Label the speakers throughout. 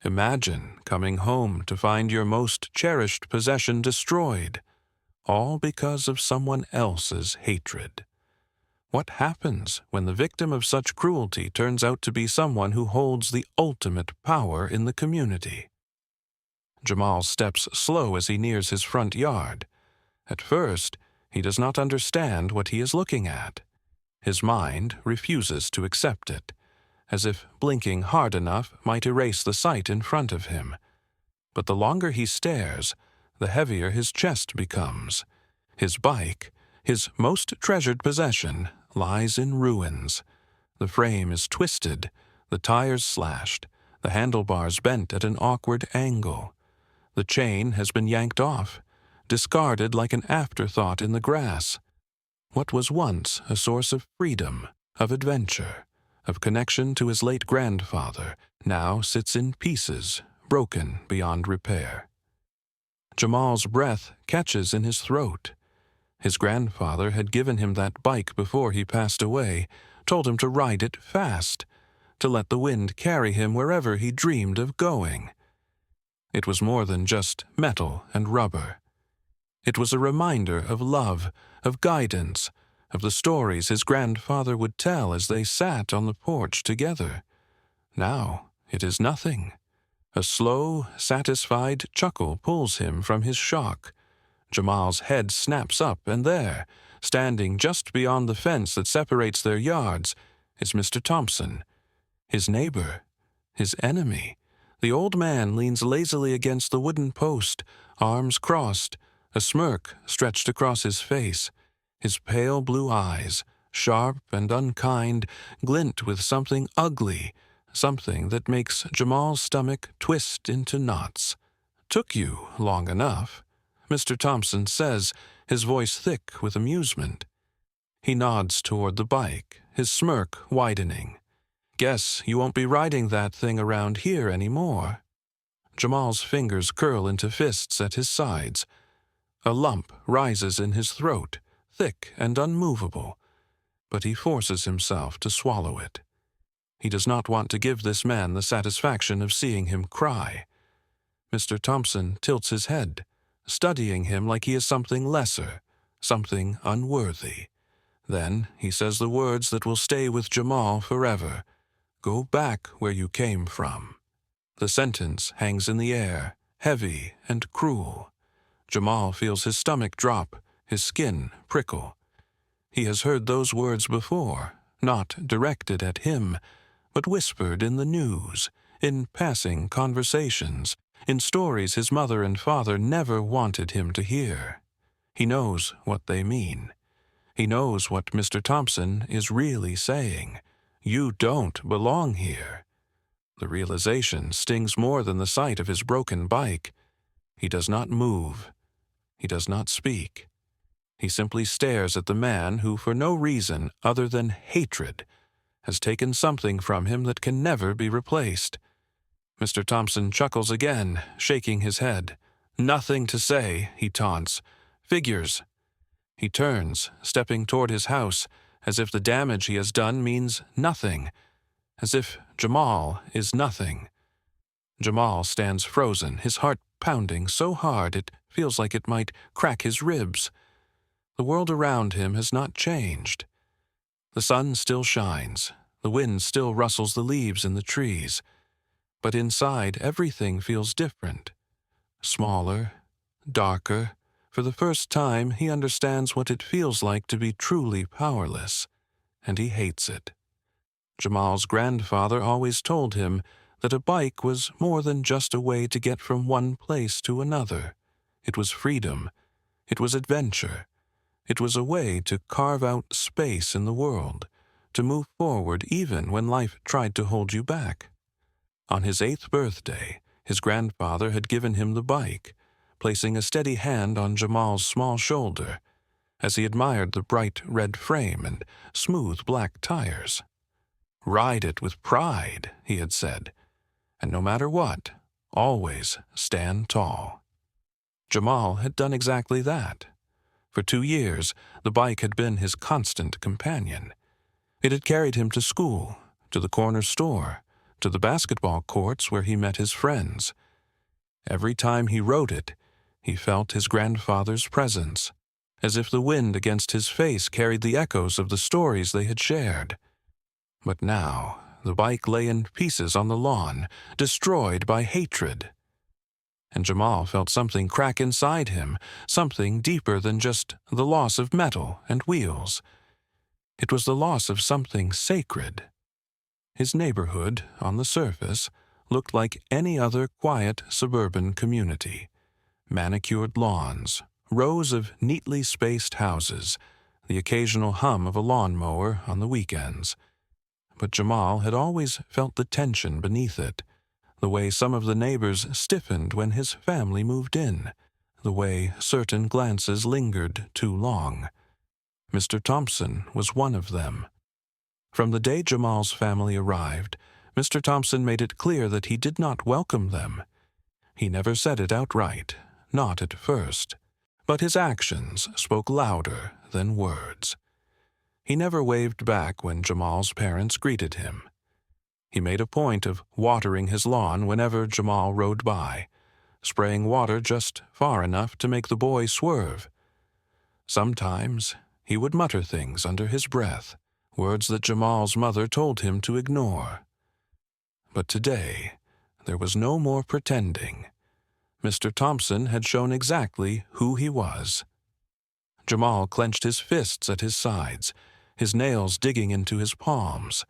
Speaker 1: Imagine coming home to find your most cherished possession destroyed, all because of someone else's hatred. What happens when the victim of such cruelty turns out to be someone who holds the ultimate power in the community? Jamal steps slow as he nears his front yard. At first, he does not understand what he is looking at. His mind refuses to accept it, as if blinking hard enough might erase the sight in front of him. But the longer he stares, the heavier his chest becomes. His bike, his most treasured possession, lies in ruins. The frame is twisted, the tires slashed, the handlebars bent at an awkward angle. The chain has been yanked off, discarded like an afterthought in the grass. What was once a source of freedom, of adventure, of connection to his late grandfather, now sits in pieces, broken beyond repair. Jamal's breath catches in his throat. His grandfather had given him that bike before he passed away, told him to ride it fast, to let the wind carry him wherever he dreamed of going. It was more than just metal and rubber. It was a reminder of love, of guidance, of the stories his grandfather would tell as they sat on the porch together. Now it is nothing. A slow, satisfied chuckle pulls him from his shock. Jamal's head snaps up, and there, standing just beyond the fence that separates their yards, is Mr. Thompson. His neighbor, his enemy. The old man leans lazily against the wooden post, arms crossed, a smirk stretched across his face. His pale blue eyes, sharp and unkind, glint with something ugly, something that makes Jamal's stomach twist into knots. "Took you long enough," Mr. Thompson says, his voice thick with amusement. He nods toward the bike, his smirk widening. "Guess you won't be riding that thing around here anymore." Jamal's fingers curl into fists at his sides. A lump rises in his throat, thick and unmovable, but he forces himself to swallow it. He does not want to give this man the satisfaction of seeing him cry. Mr. Thompson tilts his head, studying him like he is something lesser, something unworthy. Then he says the words that will stay with Jamal forever. "Go back where you came from." The sentence hangs in the air, heavy and cruel. Jamal feels his stomach drop, his skin prickle. He has heard those words before, not directed at him, but whispered in the news, in passing conversations, in stories his mother and father never wanted him to hear. He knows what they mean. He knows what Mr. Thompson is really saying. You don't belong here. The realization stings more than the sight of his broken bike. He does not move. He does not speak. He simply stares at the man who, for no reason other than hatred, has taken something from him that can never be replaced. Mr. Thompson chuckles again, shaking his head. "Nothing to say," he taunts. "Figures." He turns, stepping toward his house, as if the damage he has done means nothing, as if Jamal is nothing. Jamal stands frozen, his heart pounding so hard it feels like it might crack his ribs. The world around him has not changed. The sun still shines, the wind still rustles the leaves in the trees, but inside everything feels different. Smaller, darker. For the first time he understands what it feels like to be truly powerless, and he hates it. Jamal's grandfather always told him that a bike was more than just a way to get from one place to another. It was freedom. It was adventure. It was a way to carve out space in the world, to move forward even when life tried to hold you back. On his 8th birthday, his grandfather had given him the bike, placing a steady hand on Jamal's small shoulder as he admired the bright red frame and smooth black tires. "Ride it with pride," he had said, "and no matter what, always stand tall." Jamal had done exactly that. For 2 years, the bike had been his constant companion. It had carried him to school, to the corner store, to the basketball courts where he met his friends. Every time he rode it, he felt his grandfather's presence, as if the wind against his face carried the echoes of the stories they had shared. But now the bike lay in pieces on the lawn, destroyed by hatred. And Jamal felt something crack inside him, something deeper than just the loss of metal and wheels. It was the loss of something sacred. His neighborhood, on the surface, looked like any other quiet suburban community. Manicured lawns, rows of neatly spaced houses, the occasional hum of a lawnmower on the weekends. But Jamal had always felt the tension beneath it, the way some of the neighbors stiffened when his family moved in, the way certain glances lingered too long. Mr. Thompson was one of them. From the day Jamal's family arrived, Mr. Thompson made it clear that he did not welcome them. He never said it outright, not at first, but his actions spoke louder than words. He never waved back when Jamal's parents greeted him. He made a point of watering his lawn whenever Jamal rode by, spraying water just far enough to make the boy swerve. Sometimes he would mutter things under his breath, words that Jamal's mother told him to ignore. But today, there was no more pretending. Mr. Thompson had shown exactly who he was. Jamal clenched his fists at his sides, his nails digging into his palms.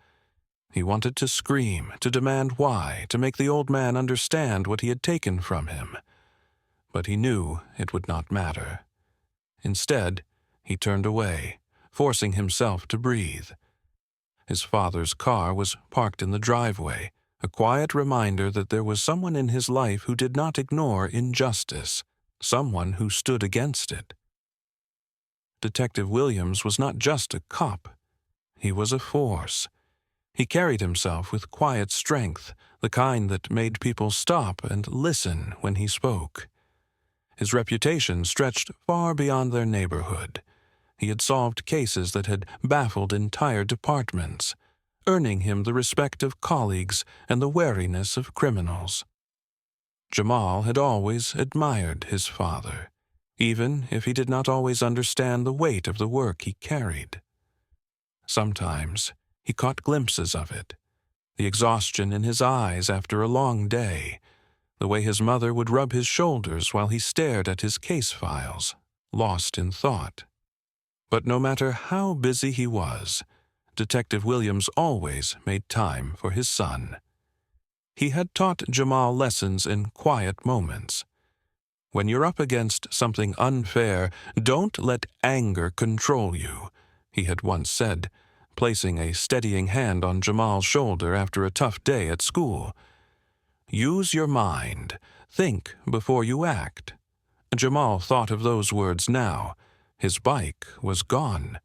Speaker 1: He wanted to scream, to demand why, to make the old man understand what he had taken from him. But he knew it would not matter. Instead, he turned away, forcing himself to breathe. His father's car was parked in the driveway, a quiet reminder that there was someone in his life who did not ignore injustice, someone who stood against it. Detective Williams was not just a cop. He was a force. He carried himself with quiet strength, the kind that made people stop and listen when he spoke. His reputation stretched far beyond their neighborhood. He had solved cases that had baffled entire departments, earning him the respect of colleagues and the wariness of criminals. Jamal had always admired his father, even if he did not always understand the weight of the work he carried. Sometimes he caught glimpses of it, the exhaustion in his eyes after a long day, the way his mother would rub his shoulders while he stared at his case files, lost in thought. But no matter how busy he was, Detective Williams always made time for his son. He had taught Jamal lessons in quiet moments. When you're up against something unfair, don't let anger control you, he had once said, placing a steadying hand on Jamal's shoulder after a tough day at school. Use your mind. Think before you act. Jamal thought of those words now. His bike was gone.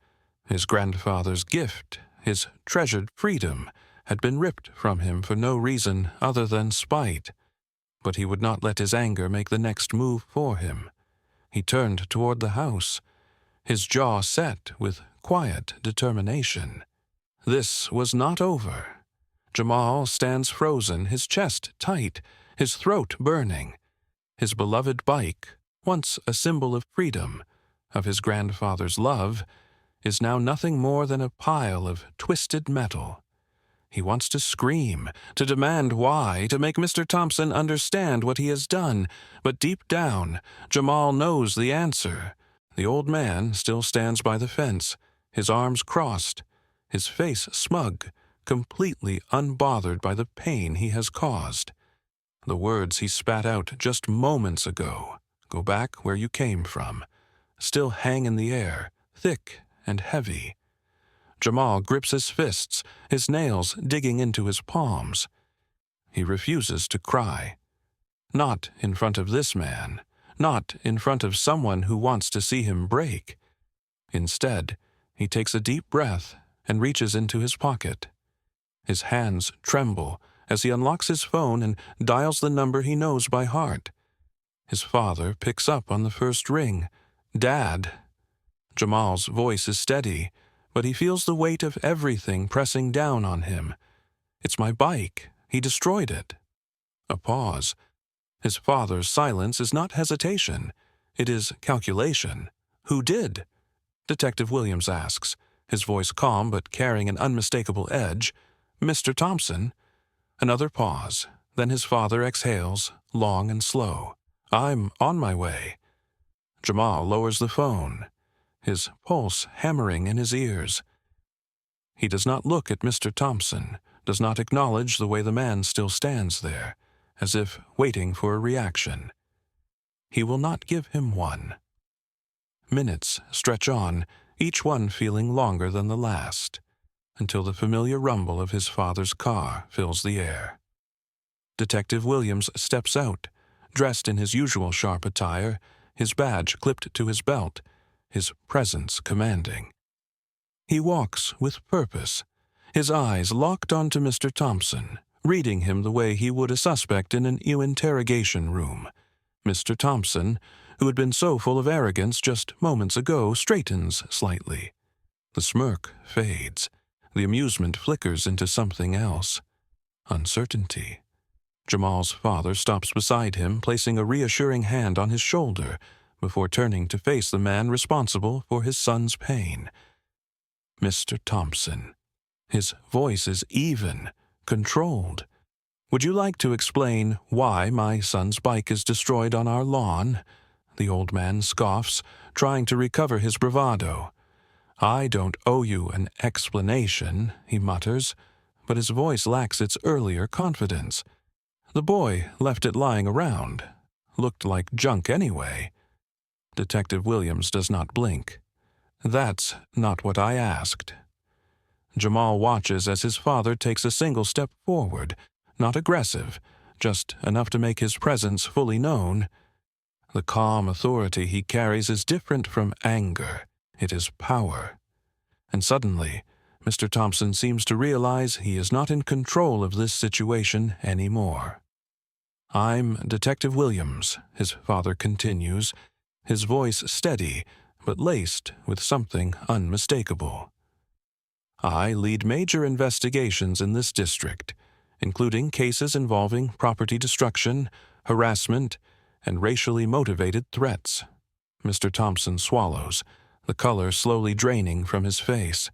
Speaker 1: His grandfather's gift, his treasured freedom, had been ripped from him for no reason other than spite. But he would not let his anger make the next move for him. He turned toward the house, his jaw set with quiet determination. This was not over. Jamal stands frozen, his chest tight, his throat burning. His beloved bike, once a symbol of freedom, of his grandfather's love, is now nothing more than a pile of twisted metal. He wants to scream, to demand why, to make Mr. Thompson understand what he has done, but deep down, Jamal knows the answer. The old man still stands by the fence, his arms crossed, his face smug, completely unbothered by the pain he has caused. The words he spat out just moments ago, "Go back where you came from," still hang in the air, thick and heavy. Jamal grips his fists, his nails digging into his palms. He refuses to cry. Not in front of this man, not in front of someone who wants to see him break. Instead, he takes a deep breath and reaches into his pocket. His hands tremble as he unlocks his phone and dials the number he knows by heart. His father picks up on the first ring. "Dad." Jamal's voice is steady, but he feels the weight of everything pressing down on him. "It's my bike," He destroyed it. A pause. His father's silence is not hesitation. It is calculation. Who did? Detective Williams asks, his voice calm but carrying an unmistakable edge. Mr. Thompson. Another pause. Then his father exhales, long and slow. I'm on my way. Jamal lowers the phone, his pulse hammering in his ears. He does not look at Mr. Thompson, does not acknowledge the way the man still stands there, as if waiting for a reaction. He will not give him one. Minutes stretch on, each one feeling longer than the last, until the familiar rumble of his father's car fills the air. Detective Williams steps out, dressed in his usual sharp attire, his badge clipped to his belt, his presence commanding. He walks with purpose, his eyes locked onto Mr. Thompson, reading him the way he would a suspect in an interrogation room. Mr. Thompson, who had been so full of arrogance just moments ago, straightens slightly. The smirk fades. The amusement flickers into something else. Uncertainty. Jamal's father stops beside him, placing a reassuring hand on his shoulder before turning to face the man responsible for his son's pain. Mr. Thompson. His voice is even, controlled. Would you like to explain why my son's bike is destroyed on our lawn? The old man scoffs, trying to recover his bravado. I don't owe you an explanation, he mutters, but his voice lacks its earlier confidence. The boy left it lying around. Looked like junk anyway. Detective Williams does not blink. That's not what I asked. Jamal watches as his father takes a single step forward, not aggressive, just enough to make his presence fully known. The calm authority he carries is different from anger. It is power. And suddenly, Mr. Thompson seems to realize he is not in control of this situation anymore. I'm Detective Williams, his father continues, his voice steady but laced with something unmistakable. I lead major investigations in this district, including cases involving property destruction, harassment, and racially motivated threats. Mr. Thompson swallows, the color slowly draining from his face.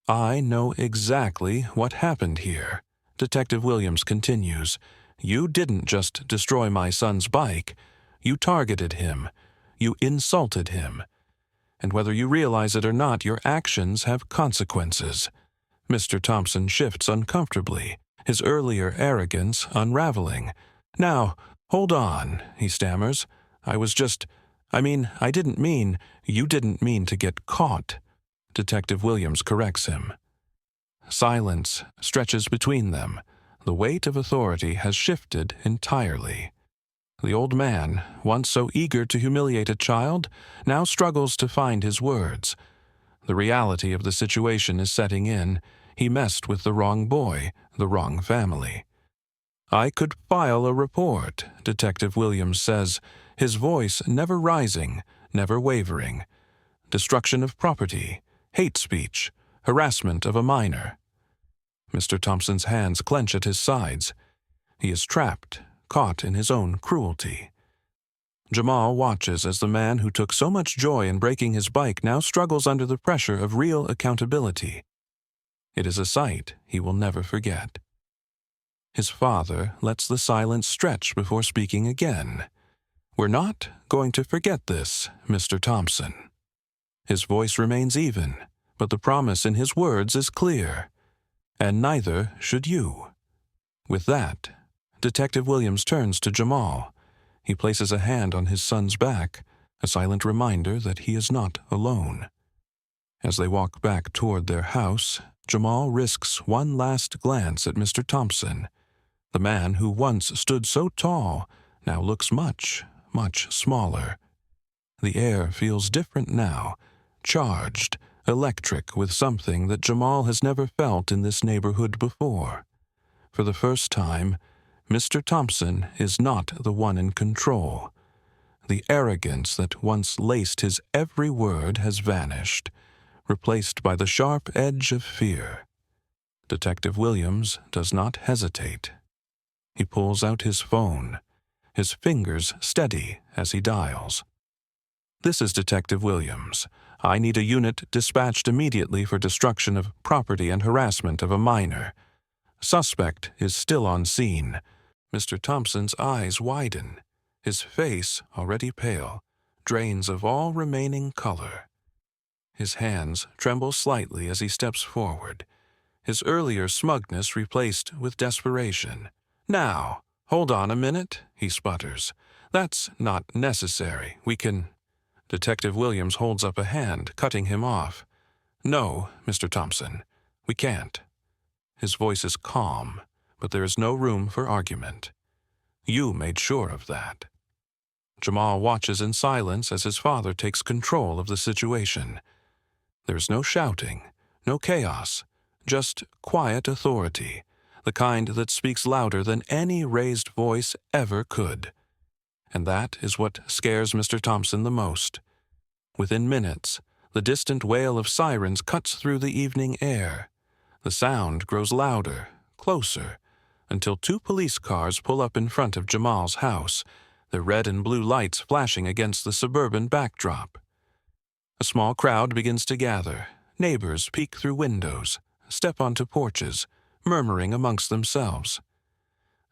Speaker 1: I know exactly what happened here. Detective Williams continues. You didn't just destroy my son's bike. You targeted him. You insulted him. And whether you realize it or not, your actions have consequences. Mr. Thompson shifts uncomfortably, his earlier arrogance unraveling. Now, hold on, he stammers. I didn't mean, you didn't mean to get caught. Detective Williams corrects him. Silence stretches between them. The weight of authority has shifted entirely. The old man, once so eager to humiliate a child, now struggles to find his words. The reality of the situation is setting in. He messed with the wrong boy, the wrong family. I could file a report, Detective Williams says, his voice never rising, never wavering. Destruction of property, hate speech, harassment of a minor. Mr. Thompson's hands clench at his sides. He is trapped, caught in his own cruelty. Jamal watches as the man who took so much joy in breaking his bike now struggles under the pressure of real accountability. It is a sight he will never forget. His father lets the silence stretch before speaking again. We're not going to forget this, Mr. Thompson. His voice remains even, but the promise in his words is clear. And neither should you. With that, Detective Williams turns to Jamal. He places a hand on his son's back, a silent reminder that he is not alone. As they walk back toward their house, Jamal risks one last glance at Mr. Thompson. The man who once stood so tall now looks much, much smaller. The air feels different now, charged, electric with something that Jamal has never felt in this neighborhood before. For the first time, Mr. Thompson is not the one in control. The arrogance that once laced his every word has vanished, replaced by the sharp edge of fear. Detective Williams does not hesitate. He pulls out his phone, his fingers steady as he dials. "This is Detective Williams. I need a unit dispatched immediately for destruction of property and harassment of a minor. Suspect is still on scene." Mr. Thompson's eyes widen. His face, already pale, drains of all remaining color. His hands tremble slightly as he steps forward, his earlier smugness replaced with desperation. "Now, hold on a minute," he sputters. "That's not necessary. We can—" Detective Williams holds up a hand, cutting him off. "No, Mr. Thompson, we can't." His voice is calm, but there is no room for argument. "You made sure of that." Jamal watches in silence as his father takes control of the situation. There is no shouting, no chaos, just quiet authority, the kind that speaks louder than any raised voice ever could. And that is what scares Mr. Thompson the most. Within minutes, the distant wail of sirens cuts through the evening air. The sound grows louder, closer, until 2 police cars pull up in front of Jamal's house, their red and blue lights flashing against the suburban backdrop. A small crowd begins to gather. Neighbors peek through windows, step onto porches, murmuring amongst themselves.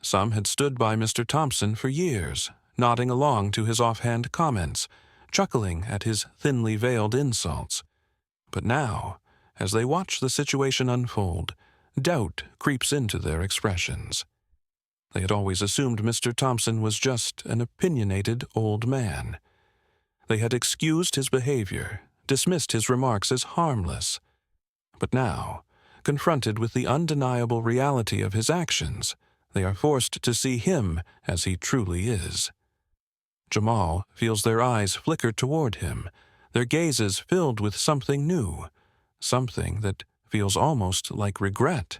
Speaker 1: Some had stood by Mr. Thompson for years, nodding along to his offhand comments, chuckling at his thinly veiled insults. But now, as they watch the situation unfold, doubt creeps into their expressions. They had always assumed Mr. Thompson was just an opinionated old man. They had excused his behavior, dismissed his remarks as harmless. But now, confronted with the undeniable reality of his actions, they are forced to see him as he truly is. Jamal feels their eyes flicker toward him, their gazes filled with something new, something that feels almost like regret.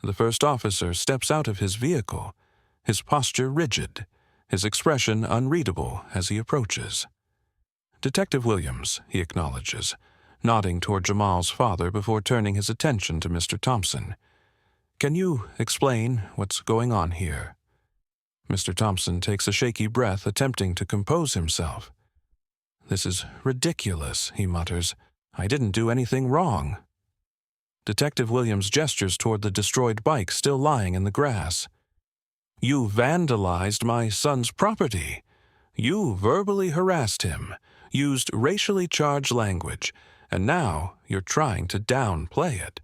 Speaker 1: The first officer steps out of his vehicle, his posture rigid, his expression unreadable as he approaches. "Detective Williams," he acknowledges, nodding toward Jamal's father before turning his attention to Mr. Thompson. "Can you explain what's going on here?" Mr. Thompson takes a shaky breath, attempting to compose himself. "This is ridiculous," he mutters. "I didn't do anything wrong." Detective Williams gestures toward the destroyed bike still lying in the grass. "You vandalized my son's property. You verbally harassed him, used racially charged language, and now you're trying to downplay it."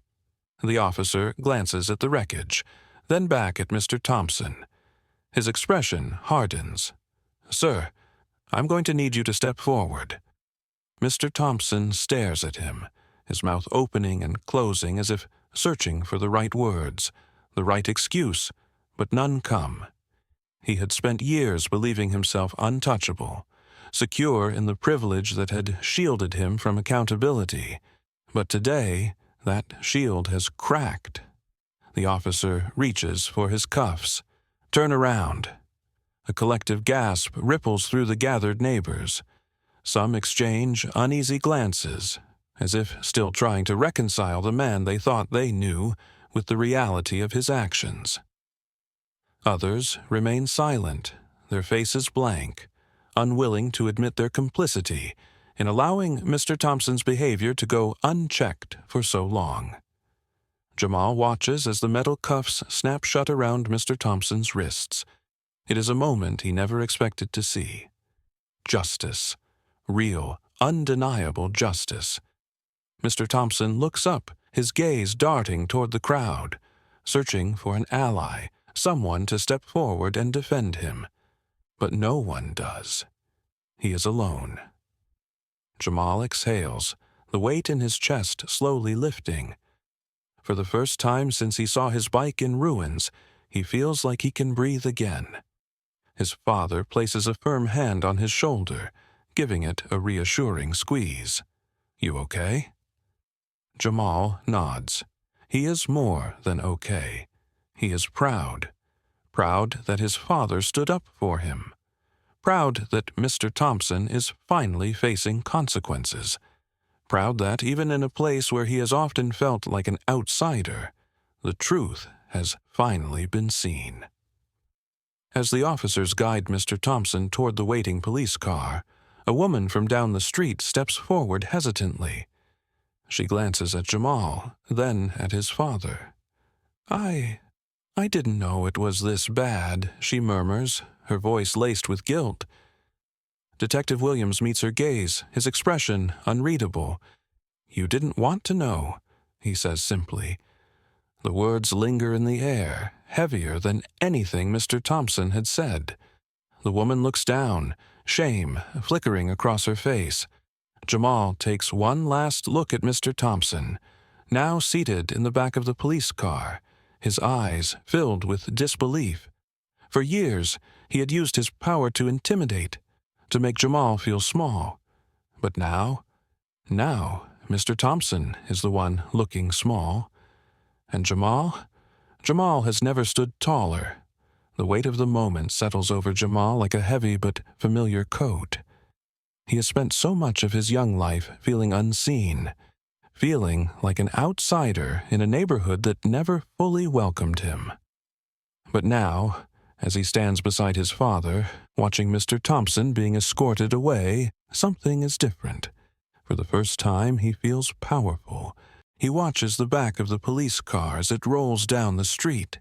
Speaker 1: The officer glances at the wreckage, then back at Mr. Thompson. His expression hardens. "Sir, I'm going to need you to step forward." Mr. Thompson stares at him, his mouth opening and closing as if searching for the right words, the right excuse, but none come. He had spent years believing himself untouchable, secure in the privilege that had shielded him from accountability. But today, that shield has cracked. The officer reaches for his cuffs. "Turn around." A collective gasp ripples through the gathered neighbors. Some exchange uneasy glances, as if still trying to reconcile the man they thought they knew with the reality of his actions. Others remain silent, their faces blank, unwilling to admit their complicity in allowing Mr. Thompson's behavior to go unchecked for so long. Jamal watches as the metal cuffs snap shut around Mr. Thompson's wrists. It is a moment he never expected to see. Justice. Real, undeniable justice. Mr. Thompson looks up, his gaze darting toward the crowd, searching for an ally, someone to step forward and defend him. But no one does. He is alone. Jamal exhales, the weight in his chest slowly lifting. For the first time since he saw his bike in ruins, he feels like he can breathe again. His father places a firm hand on his shoulder, giving it a reassuring squeeze. "You okay?" Jamal nods. He is more than okay. He is proud. Proud that his father stood up for him. Proud that Mr. Thompson is finally facing consequences. Proud that, even in a place where he has often felt like an outsider, the truth has finally been seen. As the officers guide Mr. Thompson toward the waiting police car, a woman from down the street steps forward hesitantly. She glances at Jamal, then at his father. I didn't know it was this bad," she murmurs, her voice laced with guilt. Detective Williams meets her gaze, his expression unreadable. "You didn't want to know," he says simply. The words linger in the air, heavier than anything Mr. Thompson had said. The woman looks down, shame flickering across her face. Jamal takes one last look at Mr. Thompson, now seated in the back of the police car, his eyes filled with disbelief. For years, he had used his power to intimidate, to make Jamal feel small. But now, Mr. Thompson is the one looking small. And Jamal has never stood taller. The weight of the moment settles over Jamal like a heavy but familiar coat. He has spent so much of his young life feeling unseen, feeling like an outsider in a neighborhood that never fully welcomed him. But now, as he stands beside his father, watching Mr. Thompson being escorted away, something is different. For the first time, he feels powerful. He watches the back of the police car as it rolls down the street,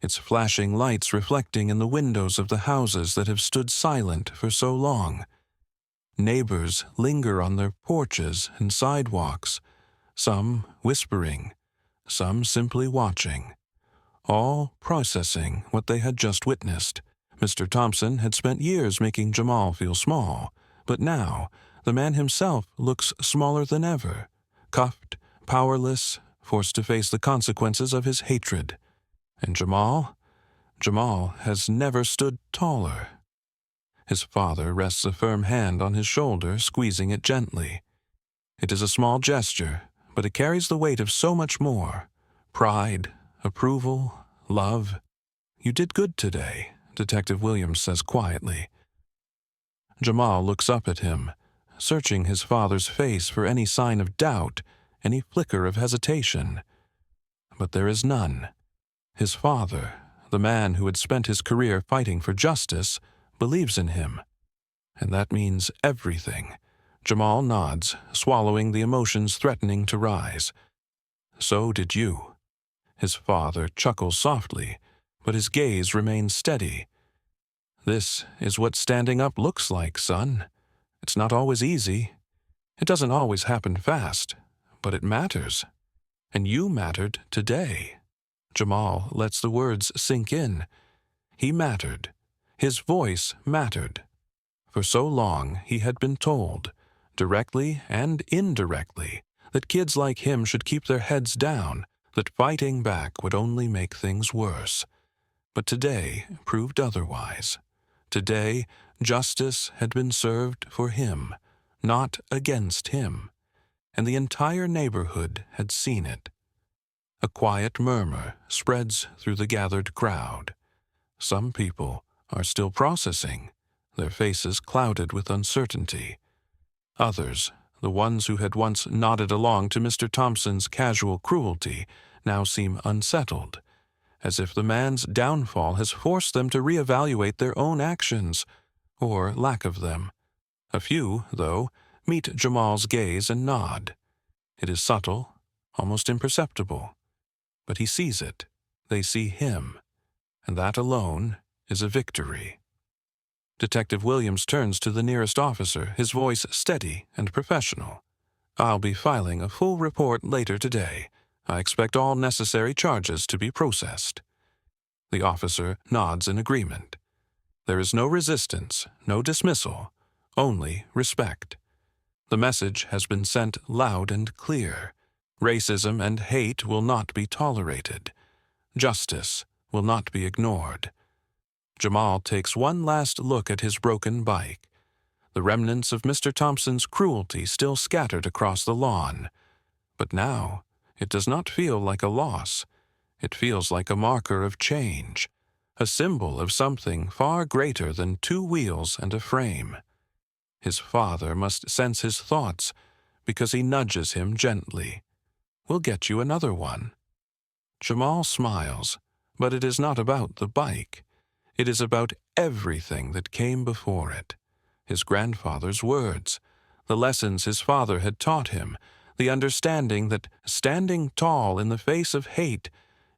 Speaker 1: its flashing lights reflecting in the windows of the houses that have stood silent for so long. Neighbors linger on their porches and sidewalks, some whispering, some simply watching, all processing what they had just witnessed. Mr. Thompson had spent years making Jamal feel small, but now the man himself looks smaller than ever, cuffed, powerless, forced to face the consequences of his hatred. And Jamal has never stood taller. His father rests a firm hand on his shoulder, squeezing it gently. It is a small gesture, but it carries the weight of so much more. Pride, approval, love. "You did good today," Detective Williams says quietly. Jamal looks up at him, searching his father's face for any sign of doubt, any flicker of hesitation. But there is none. His father, the man who had spent his career fighting for justice, believes in him. And that means everything. Jamal nods, swallowing the emotions threatening to rise. "So did you." His father chuckles softly, but his gaze remains steady. "This is what standing up looks like, son. It's not always easy. It doesn't always happen fast, but it matters. And you mattered today." Jamal lets the words sink in. He mattered. His voice mattered. For so long he had been told, directly and indirectly, that kids like him should keep their heads down, that fighting back would only make things worse. But today proved otherwise. Today, justice had been served for him, not against him, and the entire neighborhood had seen it. A quiet murmur spreads through the gathered crowd. Some people are still processing, their faces clouded with uncertainty. Others, the ones who had once nodded along to Mr. Thompson's casual cruelty, now seem unsettled, as if the man's downfall has forced them to reevaluate their own actions, or lack of them. A few, though, meet Jamal's gaze and nod. It is subtle, almost imperceptible. But he sees it, they see him, and that alone is a victory. Detective Williams turns to the nearest officer, his voice steady and professional. "I'll be filing a full report later today. I expect all necessary charges to be processed." The officer nods in agreement. There is no resistance, no dismissal, only respect. The message has been sent loud and clear. Racism and hate will not be tolerated. Justice will not be ignored. Jamal takes one last look at his broken bike. The remnants of Mr. Thompson's cruelty still scattered across the lawn. But now, it does not feel like a loss. It feels like a marker of change, a symbol of something far greater than two wheels and a frame. His father must sense his thoughts, because he nudges him gently. "We'll get you another one." Jamal smiles, but it is not about the bike. It is about everything that came before it. His grandfather's words, the lessons his father had taught him, the understanding that standing tall in the face of hate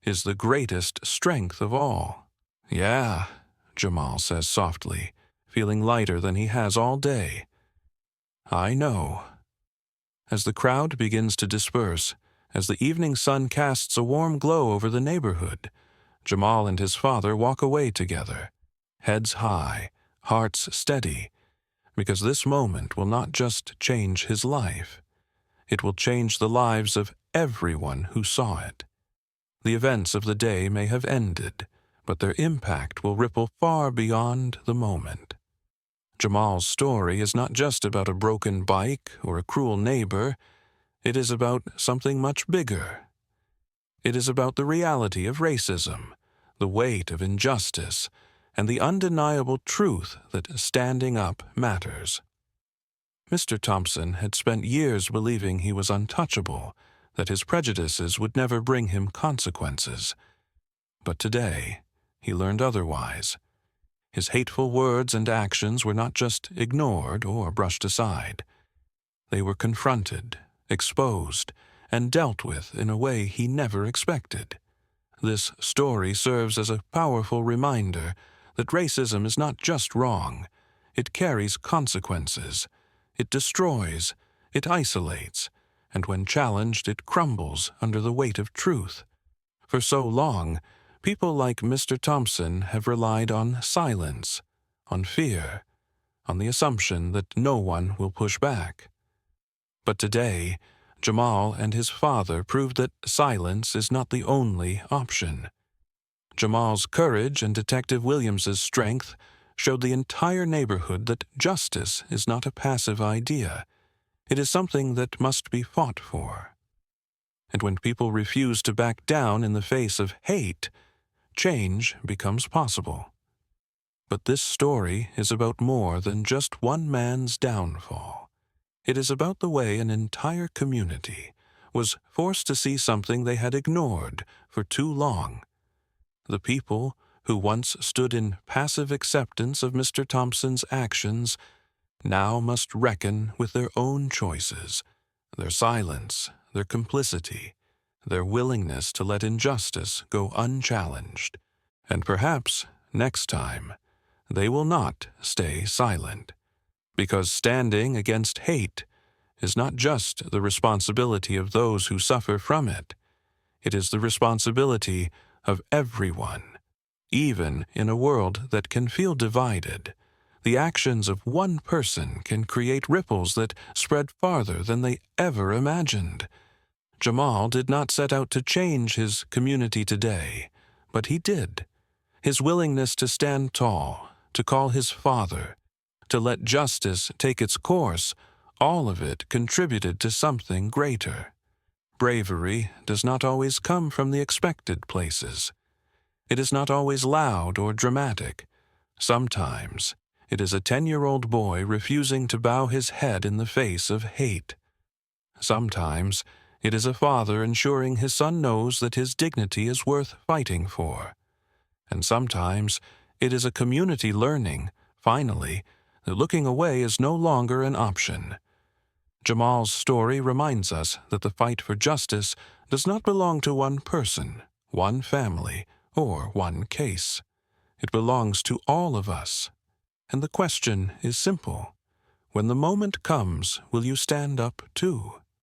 Speaker 1: is the greatest strength of all. "Yeah," Jamal says softly, feeling lighter than he has all day. "I know." As the crowd begins to disperse, as the evening sun casts a warm glow over the neighborhood, Jamal and his father walk away together, heads high, hearts steady, because this moment will not just change his life. It will change the lives of everyone who saw it. The events of the day may have ended, but their impact will ripple far beyond the moment. Jamal's story is not just about a broken bike or a cruel neighbor. It is about something much bigger. It is about the reality of racism, the weight of injustice, and the undeniable truth that standing up matters. Mr. Thompson had spent years believing he was untouchable, that his prejudices would never bring him consequences. But today, he learned otherwise. His hateful words and actions were not just ignored or brushed aside. They were confronted, exposed, and dealt with in a way he never expected. This story serves as a powerful reminder that racism is not just wrong. It carries consequences. It destroys, it isolates, and when challenged, it crumbles under the weight of truth. For so long, people like Mr. Thompson have relied on silence, on fear, on the assumption that no one will push back. But today, Jamal and his father proved that silence is not the only option. Jamal's courage and Detective Williams's strength showed the entire neighborhood that justice is not a passive idea. It is something that must be fought for. And when people refuse to back down in the face of hate, change becomes possible. But this story is about more than just one man's downfall. It is about the way an entire community was forced to see something they had ignored for too long. The people who once stood in passive acceptance of Mr. Thompson's actions now must reckon with their own choices, their silence, their complicity, their willingness to let injustice go unchallenged. And perhaps, next time, they will not stay silent, because standing against hate is not just the responsibility of those who suffer from it. It is the responsibility of everyone. Even in a world that can feel divided, the actions of one person can create ripples that spread farther than they ever imagined. Jamal did not set out to change his community today, but he did. His willingness to stand tall, to call his father, to let justice take its course, all of it contributed to something greater. Bravery does not always come from the expected places. It is not always loud or dramatic. Sometimes it is a 10-year-old boy refusing to bow his head in the face of hate. Sometimes it is a father ensuring his son knows that his dignity is worth fighting for. And sometimes it is a community learning, finally, that looking away is no longer an option. Jamal's story reminds us that the fight for justice does not belong to one person, one family, or one case. It belongs to all of us. And the question is simple. When the moment comes, will you stand up too?